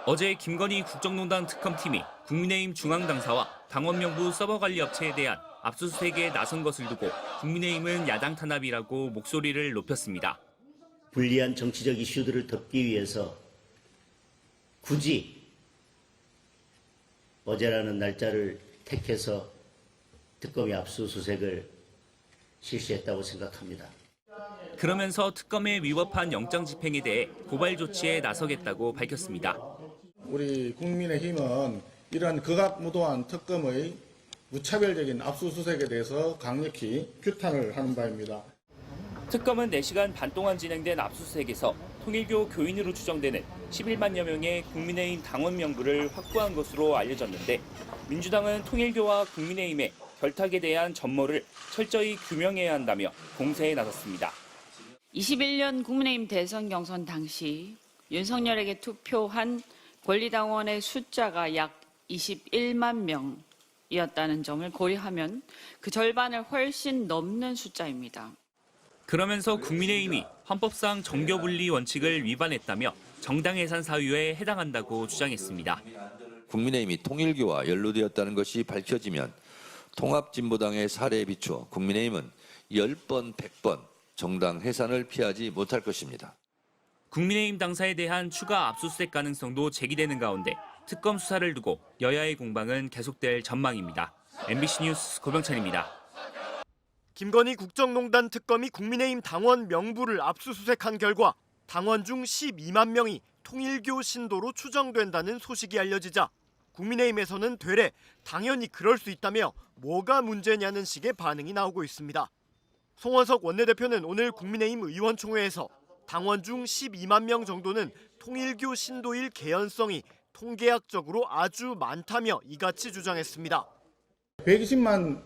어제 김건희 국정농단 특검팀이 국민의힘 중앙당사와 당원 명부 서버 관리 업체에 대한 압수수색에 나선 것을 두고 국민의힘은 야당 탄압이라고 목소리를 높였습니다. 불리한 정치적 이슈들을 덮기 위해서 굳이 어제라는 날짜를 택해서 특검이 압수수색을 실시했다고 생각합니다. 그러면서 특검에 위법한 영장 집행에 대해 고발 조치에 나서겠다고 밝혔습니다. 우리 국민의힘은 이러한 극악무도한 특검의 무차별적인 압수수색에 대해서 강력히 규탄을 하는 바입니다. 특검은 4시간 반 동안 진행된 압수수색에서 통일교 교인으로 추정되는 11만여 명의 국민의힘 당원 명부를 확보한 것으로 알려졌는데 민주당은 통일교와 국민의힘의 결탁에 대한 전모를 철저히 규명해야 한다며 공세에 나섰습니다. 21년 국민의힘 대선 경선 당시 윤석열에게 투표한 권리당원의 숫자가 약 21만 명이었다는 점을 고려하면 그 절반을 훨씬 넘는 숫자입니다. 그러면서 국민의힘이 헌법상 정교분리 원칙을 위반했다며 정당해산 사유에 해당한다고 주장했습니다. 국민의힘이 통일교와 연루되었다는 것이 밝혀지면 통합진보당의 사례에 비추어 국민의힘은 10번, 100번 정당 해산을 피하지 못할 것입니다. 국민의힘 당사에 대한 추가 압수수색 가능성도 제기되는 가운데 특검 수사를 두고 여야의 공방은 계속될 전망입니다. MBC 뉴스 고병찬입니다. 김건희 국정농단 특검이 국민의힘 당원 명부를 압수수색한 결과 당원 중 12만 명이 통일교 신도로 추정된다는 소식이 알려지자 국민의힘에서는 되레 당연히 그럴 수 있다며 뭐가 문제냐는 식의 반응이 나오고 있습니다. 송원석 원내대표는 오늘 국민의힘 의원총회에서 당원 중 12만 명 정도는 통일교 신도일 개연성이 통계학적으로 아주 많다며 이같이 주장했습니다. 120만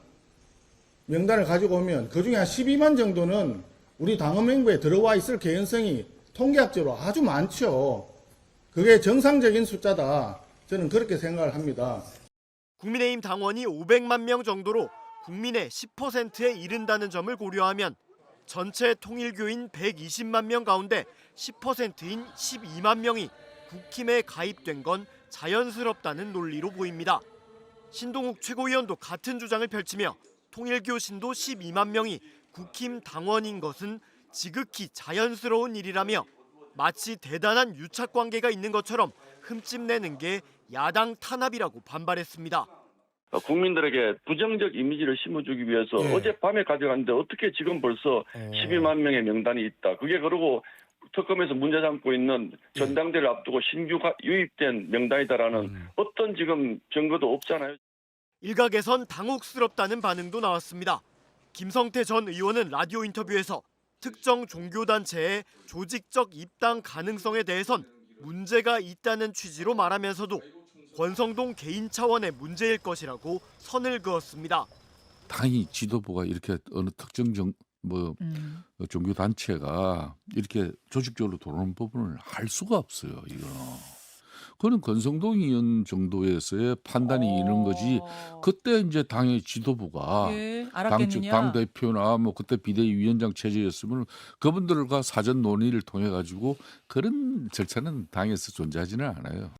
명단을 가지고 오면 그중에 한 12만 정도는 우리 당원 명부에 들어와 있을 개연성이 통계학적으로 아주 많죠. 그게 정상적인 숫자다. 저는 그렇게 생각을 합니다. 국민의힘 당원이 500만 명 정도로 국민의 10%에 이른다는 점을 고려하면 전체 통일교인 120만 명 가운데 10%인 12만 명이 국힘에 가입된 건 자연스럽다는 논리로 보입니다. 신동욱 최고위원도 같은 주장을 펼치며 통일교 신도 12만 명이 국힘 당원인 것은 지극히 자연스러운 일이라며 마치 대단한 유착관계가 있는 것처럼 흠집내는 게 야당 탄압이라고 반발했습니다. 국민들에게 부정적 이미지를 심어주기 위해서 어젯밤에 가져갔는데 어떻게 지금 벌써 12만 명의 명단이 있다. 그게 그러고 특검에서 문제 삼고 있는 전당대를 앞두고 신규 유입된 명단이다라는 어떤 지금 증거도 없잖아요. 일각에선 당혹스럽다는 반응도 나왔습니다. 김성태 전 의원은 라디오 인터뷰에서 특정 종교단체의 조직적 입당 가능성에 대해선 문제가 있다는 취지로 말하면서도 권성동 개인 차원의 문제일 것이라고 선을 그었습니다. 당이 지도부가 이렇게 어느 특정 종교 단체가 이렇게 조직적으로 들어오는 부분을 할 수가 없어요. 이거는. 그건 권성동 의원 정도에서의 판단이 있는 거지. 그때 이제 당의 지도부가 당 대표나 뭐 그때 비대위원장 체제였으면 그분들과 사전 논의를 통해 가지고 그런 절차는 당에서 존재하지는 않아요.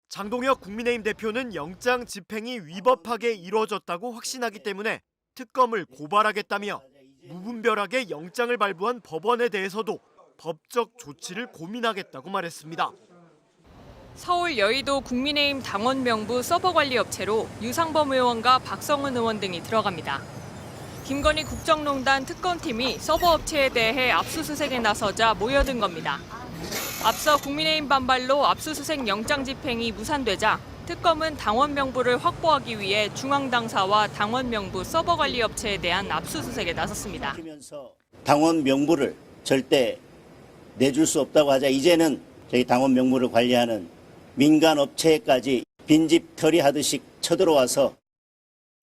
장동혁 국민의힘 대표는 영장 집행이 위법하게 이루어졌다고 확신하기 때문에 특검을 고발하겠다며 무분별하게 영장을 발부한 법원에 대해서도 법적 조치를 고민하겠다고 말했습니다. 서울 여의도 국민의힘 당원 명부 서버 관리 업체로 유상범 의원과 박성은 의원 등이 들어갑니다. 김건희 국정농단 특검팀이 서버 업체에 대해 압수수색에 나서자 모여든 겁니다. 앞서 국민의힘 반발로 압수수색 영장 집행이 무산되자 특검은 당원 명부를 확보하기 위해 중앙당사와 당원 명부 서버 관리 업체에 대한 압수수색에 나섰습니다. 당원 명부를 절대 내줄 수 없다고 하자 이제는 저희 당원 명부를 관리하는 민간 업체까지 빈집 털이하듯이 쳐들어와서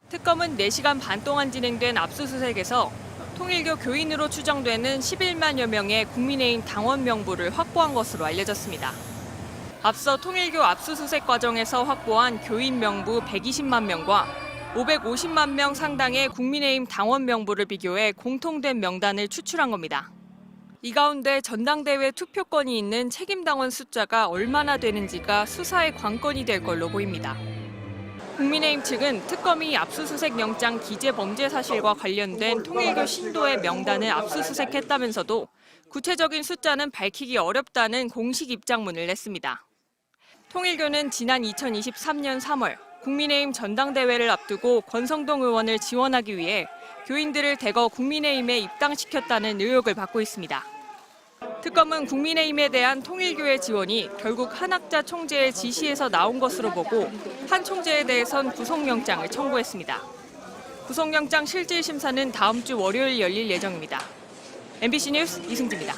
특검은 4시간 반 동안 진행된 압수수색에서 통일교 교인으로 추정되는 11만여 명의 국민의힘 당원 명부를 확보한 것으로 알려졌습니다. 앞서 통일교 압수수색 과정에서 확보한 교인 명부 120만 명과 550만 명 상당의 국민의힘 당원 명부를 비교해 공통된 명단을 추출한 겁니다. 이 가운데 전당대회 투표권이 있는 책임당원 숫자가 얼마나 되는지가 수사의 관건이 될 걸로 보입니다. 국민의힘 측은 특검이 압수수색 영장 기재 범죄 사실과 관련된 통일교 신도의 명단을 압수수색했다면서도 구체적인 숫자는 밝히기 어렵다는 공식 입장문을 냈습니다. 통일교는 지난 2023년 3월 국민의힘 전당대회를 앞두고 권성동 의원을 지원하기 위해 교인들을 대거 국민의힘에 입당시켰다는 의혹을 받고 있습니다. 특검은 국민의힘에 대한 통일교의 지원이 결국 한학자 총재의 지시에서 나온 것으로 보고 한 총재에 대해선 구속영장을 청구했습니다. 구속영장 실질 심사는 다음 주 월요일 열릴 예정입니다. MBC 뉴스 이승지입니다.